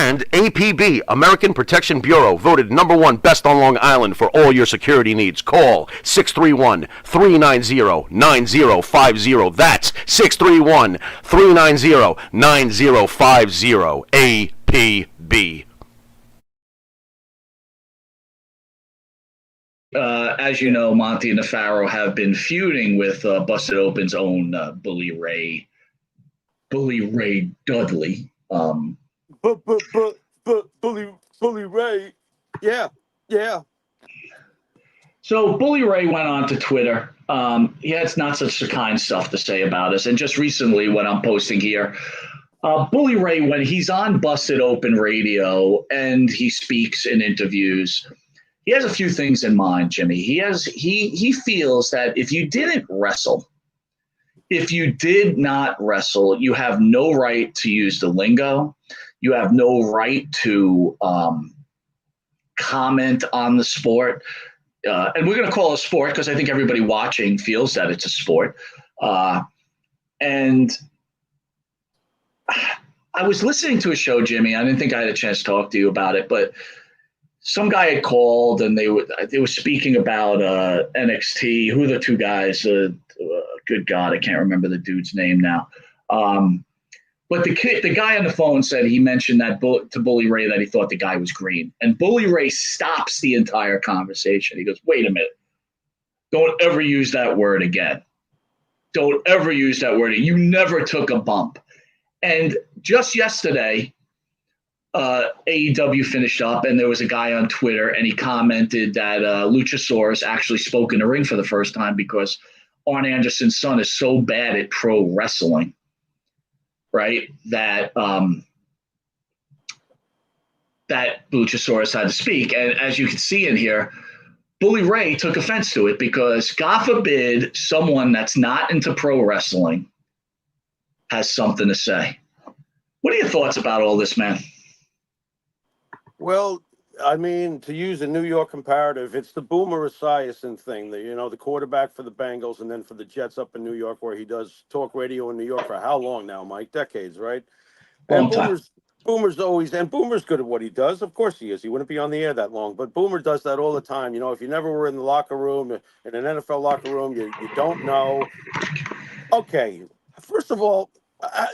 And APB, American Protection Bureau, voted #1 best on Long Island for all your security needs. Call 631-390-9050. That's 631-390-9050. APB. As you know, Monty and Nefaro have been feuding with Busted Open's own Bully Ray Dudley. Bully Ray. Yeah. So Bully Ray went on to Twitter. He has not such kind stuff to say about us. And just recently, when I'm posting here, Bully Ray, when he's on Busted Open Radio and he speaks in interviews, he has a few things in mind, Jimmy. He feels that if you did not wrestle, you have no right to use the lingo. You have no right to comment on the sport. And we're going to call it a sport because I think everybody watching feels that it's a sport. And I was listening to a show, Jimmy. I didn't think I had a chance to talk to you about it, but some guy had called and they were speaking about NXT. Who are the two guys? Good God, I can't remember the dude's name now. But the guy on the phone said he mentioned that to Bully Ray that he thought the guy was green. And Bully Ray stops the entire conversation. He goes, wait a minute. Don't ever use that word again. Don't ever use that word. You never took a bump. And just yesterday, AEW finished up, and there was a guy on Twitter, and he commented that Luchasaurus actually spoke in the ring for the first time because Arn Anderson's son is so bad at pro wrestling, right, that that Luchasaurus had to speak. And as you can see in here, Bully Ray took offense to it because, God forbid, someone that's not into pro wrestling has something to say. What are your thoughts about all this, man? Well, I mean, to use a New York comparative, it's the Boomer Esiason thing. The quarterback for the Bengals and then for the Jets up in New York, where he does talk radio in New York for how long now, Mike? Decades, right? And Boomer's always, and Boomer's good at what he does. Of course he is. He wouldn't be on the air that long. But Boomer does that all the time. If you never were in the locker room, in an NFL locker room, you don't know. Okay, first of all,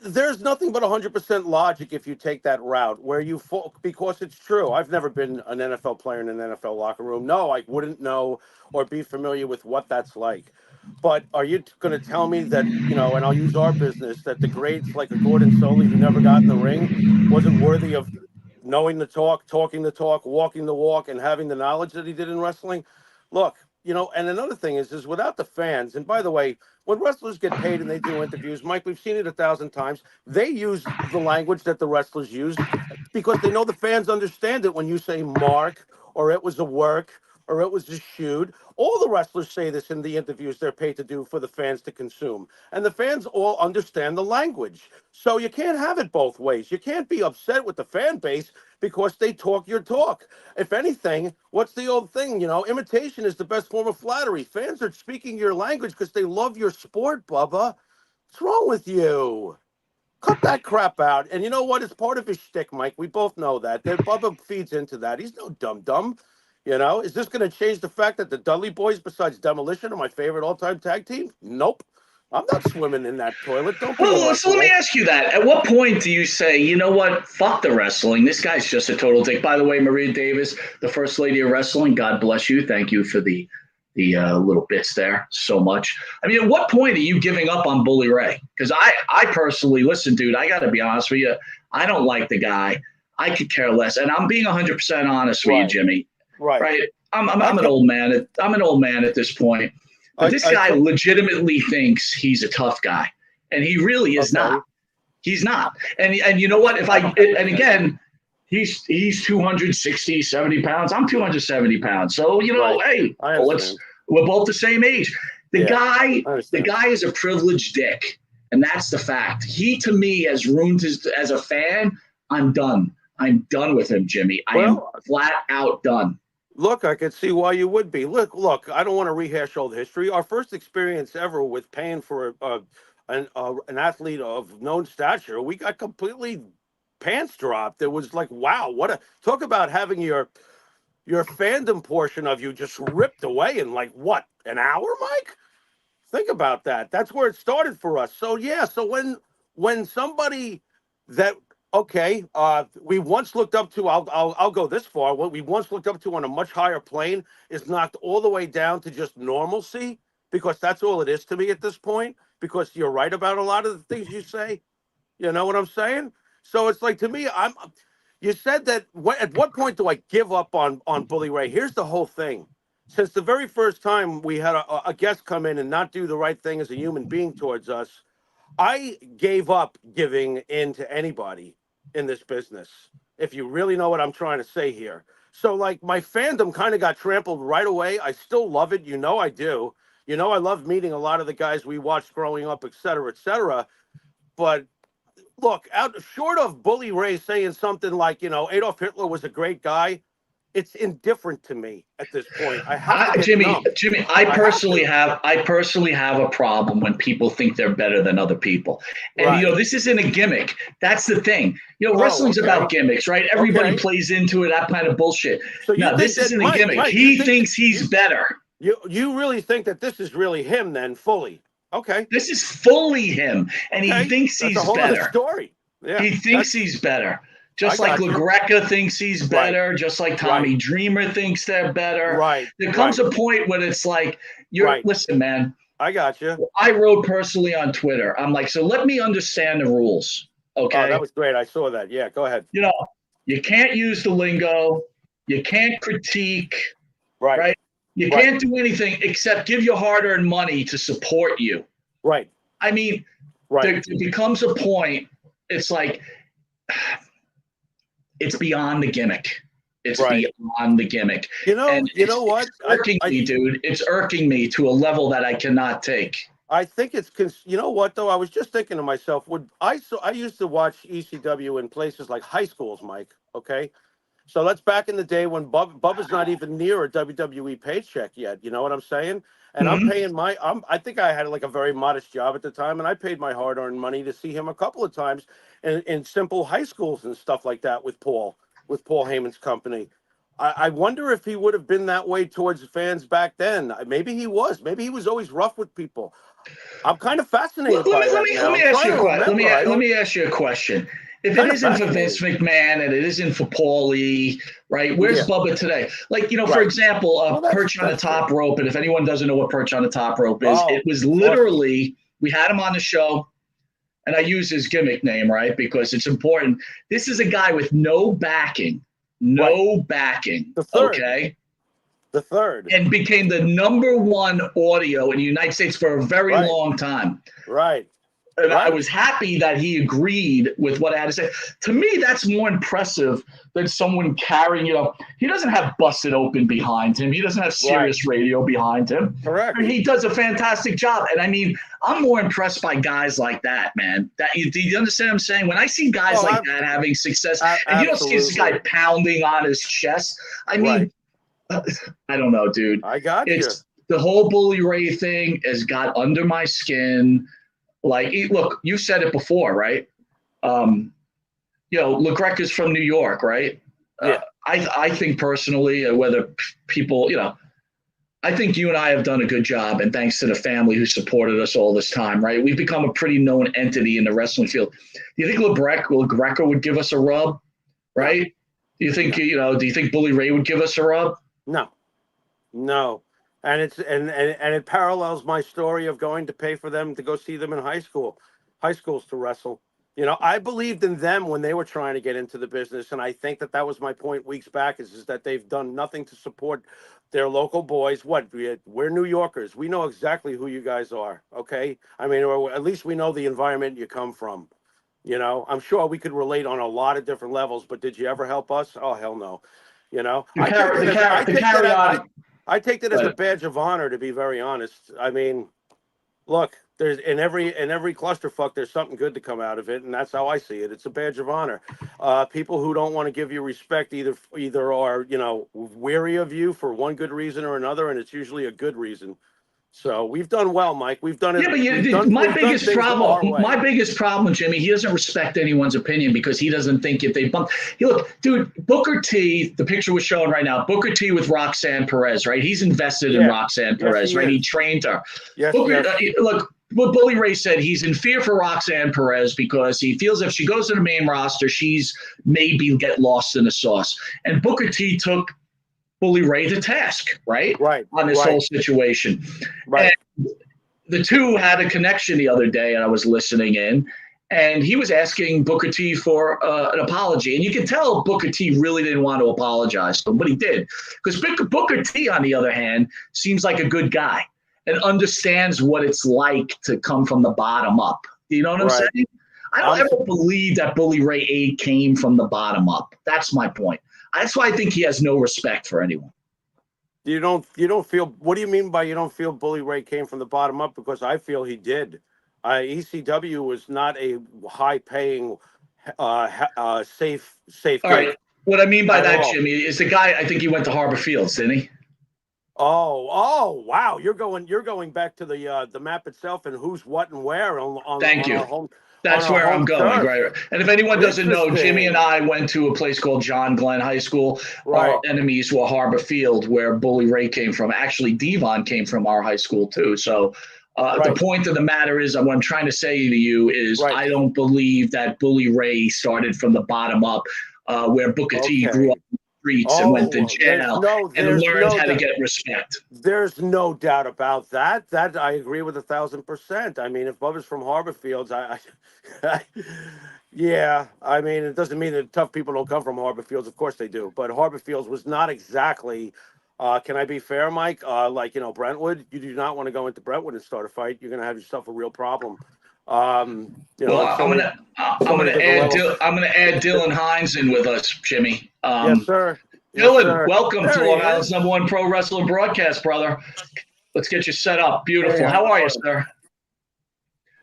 there's nothing but 100% logic if you take that route where because it's true. I've never been an NFL player in an NFL locker room. No, I wouldn't know or be familiar with what that's like. But are you going to tell me that, and I'll use our business, that the greats like a Gordon Soley who never got in the ring wasn't worthy of knowing the talk, talking the talk, walking the walk, and having the knowledge that he did in wrestling? Look, and another thing is without the fans, and by the way, when wrestlers get paid and they do interviews, Mike, we've seen it 1,000 times. They use the language that the wrestlers use because they know the fans understand it when you say mark or it was a work or it was a shoot. All the wrestlers say this in the interviews they're paid to do for the fans to consume. And the fans all understand the language. So you can't have it both ways. You can't be upset with the fan base because they talk your talk. If anything, what's the old thing? Imitation is the best form of flattery. Fans are speaking your language because they love your sport, Bubba. What's wrong with you? Cut that crap out. And you know what? It's part of his shtick, Mike. We both know that. Bubba feeds into that. He's no dum-dum. Is this going to change the fact that the Dudley Boys, besides Demolition, are my favorite all-time tag team? Nope. I'm not swimming in that toilet. Don't be so let me ask you that. At what point do you say, you know what, fuck the wrestling. This guy's just a total dick. By the way, Maria Davis, the first lady of wrestling, God bless you. Thank you for the little bits there so much. I mean, at what point are you giving up on Bully Ray? Because I personally, listen, dude, I got to be honest with you. I don't like the guy. I could care less. And I'm being 100% honest with you, Jimmy. Right. I'm an old man. I'm an old man at this point. But this guy legitimately thinks he's a tough guy, and he really is not. He's not. And you know what? Again, he's 260, 70 pounds. I'm 270 pounds. So hey, we're both the same age. The guy is a privileged dick, and that's the fact. He, to me, has ruined as a fan. I'm done. I'm done with him, Jimmy. I am flat out done. Look, I could see why you would be. Look, I don't want to rehash old history. Our first experience ever with paying for an athlete of known stature, we got completely pants dropped. It was like, wow, talk about having your fandom portion of you just ripped away in like what, an hour, Mike? Think about that. That's where it started for us. So yeah, so when somebody that okay, we once looked up to, I'll go this far. What we once looked up to on a much higher plane is knocked all the way down to just normalcy, because that's all it is to me at this point. Because you're right about a lot of the things you say. You know what I'm saying? So it's like, to me, you said that at what point do I give up on Bully Ray? Here's the whole thing. Since the very first time we had a guest come in and not do the right thing as a human being towards us, I gave up giving in to anybody in this business, if you really know what I'm trying to say here. So like, my fandom kind of got trampled right away. I still love it. You know I do. You know I love meeting a lot of the guys we watched growing up, et cetera, et cetera. But look, out short of Bully Ray saying something like, Adolf Hitler was a great guy, it's indifferent to me at this point. I have to get Jimmy, numb. I I personally have a problem when people think they're better than other people. And Right. this isn't a gimmick. That's the thing. Oh, Wrestling's okay. about gimmicks, right? Everybody Okay. plays into it, that kind of bullshit. So you No, think this that isn't a gimmick. Mike, He thinks he's better. You really think that this is really him then, fully? Okay. This is fully him, and he thinks That's he's a whole other better. story. Yeah. He thinks he's better. Just I like got you. LaGreca thinks he's better, Right. just like Tommy Right. Dreamer thinks they're better. Right. There comes Right. a point when it's like, Right. listen, man, I got you. I wrote personally on Twitter. I'm like, so let me understand the rules. Oh, Okay. that was great. I saw that. Yeah, go ahead. You can't use the lingo. You can't critique, Right. right? You Right. can't do anything except give your hard-earned money to support you. Right. I mean, Right. there becomes a point, it's like, it's beyond the gimmick. It's Right. beyond the gimmick. And You know what? It's irking me, dude. It's irking me to a level that I cannot take. I think it's, you know what though? I was just thinking to myself, I used to watch ECW in places like high schools, Mike. Okay. So that's back in the day when Bubba's not even near a WWE paycheck yet. You know what I'm saying? And I'm paying I think I had like a very modest job at the time, and I paid my hard-earned money to see him a couple of times in simple high schools and stuff like that with Paul Heyman's company. I wonder if he would have been that way towards fans back then. Maybe he was. Maybe he was always rough with people. I'm kind of fascinated by that now. Let me ask you a question. If it isn't for Vince McMahon and it isn't for Paulie, right? Where's Bubba today? Like, for example, Perch on the Top Rope. And if anyone doesn't know what Perch on the Top Rope is, it was literally, we had him on the show, and I use his gimmick name, right? Because it's important. This is a guy with no backing. Backing. Okay. The third. And became the #1 audio in the United States for a very long time. Right. And I was happy that he agreed with what I had to say. To me, that's more impressive than someone carrying, he doesn't have Busted Open behind him. He doesn't have Sirius Radio behind him. Correct. And he does a fantastic job. And I mean, I'm more impressed by guys like that, man. Do you understand what I'm saying? When I see guys like that having success, and you don't see this guy pounding on his chest, I mean, I don't know, dude. I got you. The whole Bully Ray thing has got under my skin. Like, look, you said it before, right? LaGreca's from New York, right? Yeah. I think personally, whether people, I think you and I have done a good job, and thanks to the family who supported us all this time, right? We've become a pretty known entity in the wrestling field. Do you think LaGreca would give us a rub, right? Do you think, do you think Bully Ray would give us a rub? No. And it parallels my story of going to pay for them to go see them in high schools to wrestle. I believed in them when they were trying to get into the business, and I think that was my point weeks back is that they've done nothing to support their local boys. We're New Yorkers. We know exactly who you guys are, okay? I mean, or at least we know the environment you come from. I'm sure we could relate on a lot of different levels, but did you ever help us? Oh, hell no. I take that as a badge of honor, to be very honest. I mean, look, there's in every clusterfuck, there's something good to come out of it, and that's how I see it. It's a badge of honor. People who don't want to give you respect either are weary of you for one good reason or another, and it's usually a good reason. So we've done well, Mike. We've done it. Yeah, but We've done my things biggest our way. problem, Jimmy, he doesn't respect anyone's opinion because he doesn't think if they bump. Look, dude, Booker T. The picture was showing right now. Booker T. with Roxanne Perez, right? He's invested in Roxanne Perez, right? He trained her. Yes, Booker, look, what Bully Ray said, he's in fear for Roxanne Perez because he feels if she goes to the main roster, she's maybe get lost in the sauce. And Booker T. took Bully Ray to task, right? Right. On this whole situation. Right. And the two had a connection the other day, and I was listening in, and he was asking Booker T for an apology. And you can tell Booker T really didn't want to apologize to him, but he did. Because Booker T, on the other hand, seems like a good guy and understands what it's like to come from the bottom up. You know what I'm saying? I don't ever believe that Bully Ray A came from the bottom up. That's my point. That's why I think he has no respect for anyone. You don't feel, what do you mean by you don't feel Bully Ray came from the bottom up? Because I feel he did. ECW was not a high paying, safe All gig. right. What I mean by that, Jimmy, is the guy, I think he went to Harbor Fields, didn't he? Oh, wow. You're going back to the map itself and who's what and where on Thank you. Our home. That's where I'm going, right? And if anyone doesn't know, Jimmy and I went to a place called John Glenn High School. Right. Our enemies were Harbor Field, where Bully Ray came from. Actually, Devon came from our high school, too. So the point of the matter is, what I'm trying to say to you is I don't believe that Bully Ray started from the bottom up, where Booker T grew up in the streets and went to jail and learned how to get respect. There's no doubt about that. That I agree with 1,000%. I mean, if Bubba's from Harbor Fields, yeah, I mean, it doesn't mean that tough people don't come from Harbor Fields. Of course they do. But Harbor Fields was not exactly, can I be fair, Mike? Like, Brentwood, you do not want to go into Brentwood and start a fight. You're going to have yourself a real problem. I'm gonna add Dylan Hines in with us, Jimmy. Yes, sir. Dylan, welcome to Long Island's #1 pro wrestling broadcast, brother. Let's get you set up. Beautiful. How are you, sir?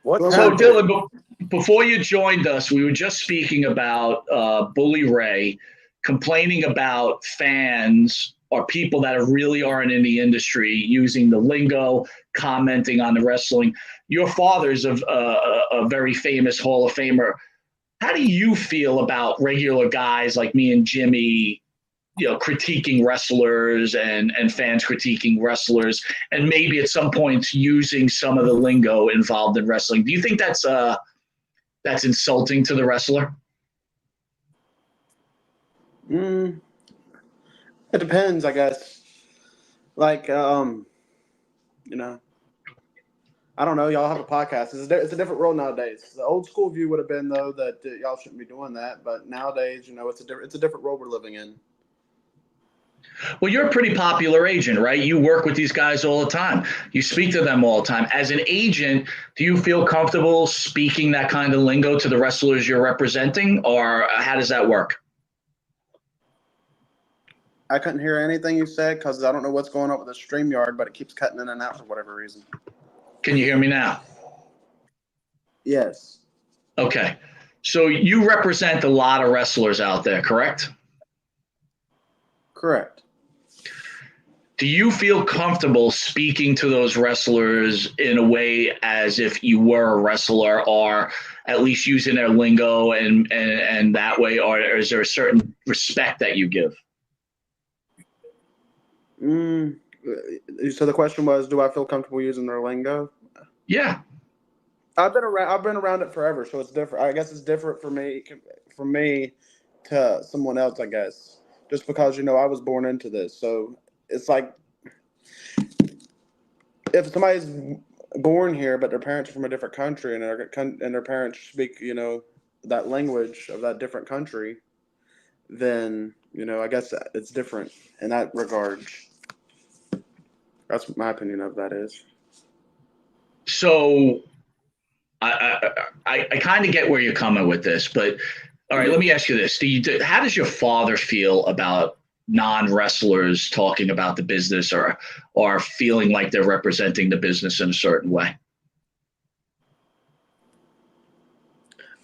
So, Dylan, before you joined us, we were just speaking about Bully Ray complaining about fans or people that really aren't in the industry using the lingo, commenting on the wrestling. Your father's a very famous Hall of Famer. How do you feel about regular guys like me and Jimmy, critiquing wrestlers and fans critiquing wrestlers, and maybe at some points using some of the lingo involved in wrestling? Do you think that's insulting to the wrestler? It depends, I guess. Like, I don't know. Y'all have a podcast. It's a different world nowadays. The old school view would have been, though, that y'all shouldn't be doing that. But nowadays, it's a different world we're living in. Well, you're a pretty popular agent, right? You work with these guys all the time. You speak to them all the time. As an agent, do you feel comfortable speaking that kind of lingo to the wrestlers you're representing, or how does that work? I couldn't hear anything you said because I don't know what's going on with the StreamYard, but it keeps cutting in and out for whatever reason. Can you hear me now? Yes. Okay. So you represent a lot of wrestlers out there, correct? Correct. Do you feel comfortable speaking to those wrestlers in a way as if you were a wrestler, or at least using their lingo and that way, or is there a certain respect that you give? So the question was, do I feel comfortable using their lingo? Yeah. I've been around it forever, so it's different. I guess it's different for me to someone else, I guess. Just because, I was born into this. So it's like if somebody's born here but their parents are from a different country and their parents speak, that language of that different country, then, I guess it's different in that regard. That's what my opinion of that is. So I kind of get where you're coming with this, but all right, let me ask you this. How does your father feel about non-wrestlers talking about the business or feeling like they're representing the business in a certain way?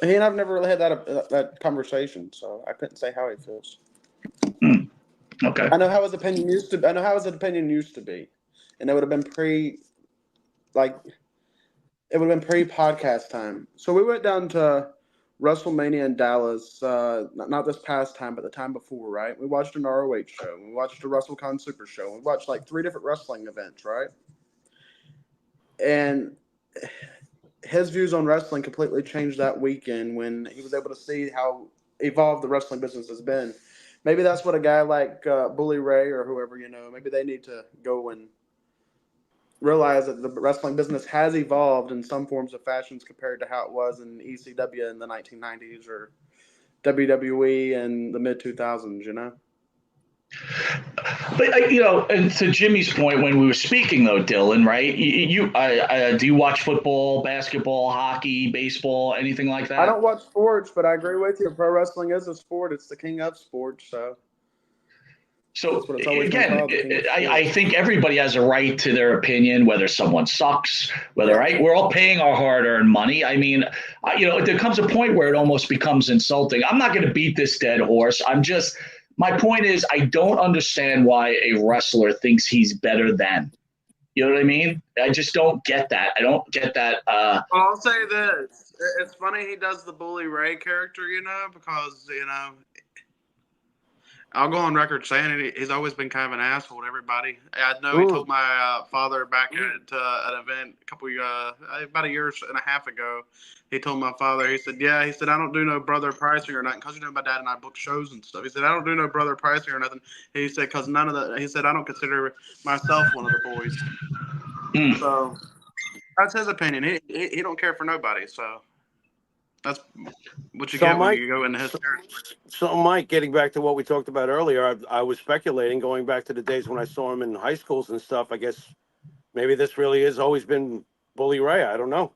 He and I've never really had that conversation, so I couldn't say how he feels. Okay. I know how his opinion used to be, and it would have been like it would have been pre-podcast time. So we went down to WrestleMania in Dallas, not this past time, but the time before, right? We watched an ROH show. We watched a WrestleCon Super Show. We watched like 3 different wrestling events, right? And his views on wrestling completely changed that weekend when he was able to see how evolved the wrestling business has been. Maybe that's what a guy like Bully Ray or whoever, maybe they need to go and realize that the wrestling business has evolved in some forms of fashions compared to how it was in ECW in the 1990s or WWE in the mid 2000s. But and to Jimmy's point, when we were speaking though, Dylan, right? Do you watch football, basketball, hockey, baseball, anything like that? I don't watch sports, but I agree with you. Pro wrestling is a sport. It's the king of sports. So that's what it's always been again, called, the king of sports. I think everybody has a right to their opinion, whether someone sucks, whether we're all paying our hard-earned money. I mean, there comes a point where it almost becomes insulting. I'm not going to beat this dead horse. My point is, I don't understand why a wrestler thinks he's better than. You know what I mean? I just don't get that. I don't get that. Well, I'll say this. It's funny he does the Bully Ray character, because, I'll go on record saying he's always been kind of an asshole to everybody. I know he told my father back at an event about a year and a half ago. He told my father, he said, I don't do no brother pricing or nothing, because my dad and I book shows and stuff. He said, I don't do no brother pricing or nothing. He said, because he said, I don't consider myself one of the boys. So that's his opinion. He don't care for nobody. So that's what you get when you go into his territory. So, Mike, getting back to what we talked about earlier, I was speculating, going back to the days when I saw him in high schools and stuff. I guess maybe this really has always been Bully Ray. I don't know.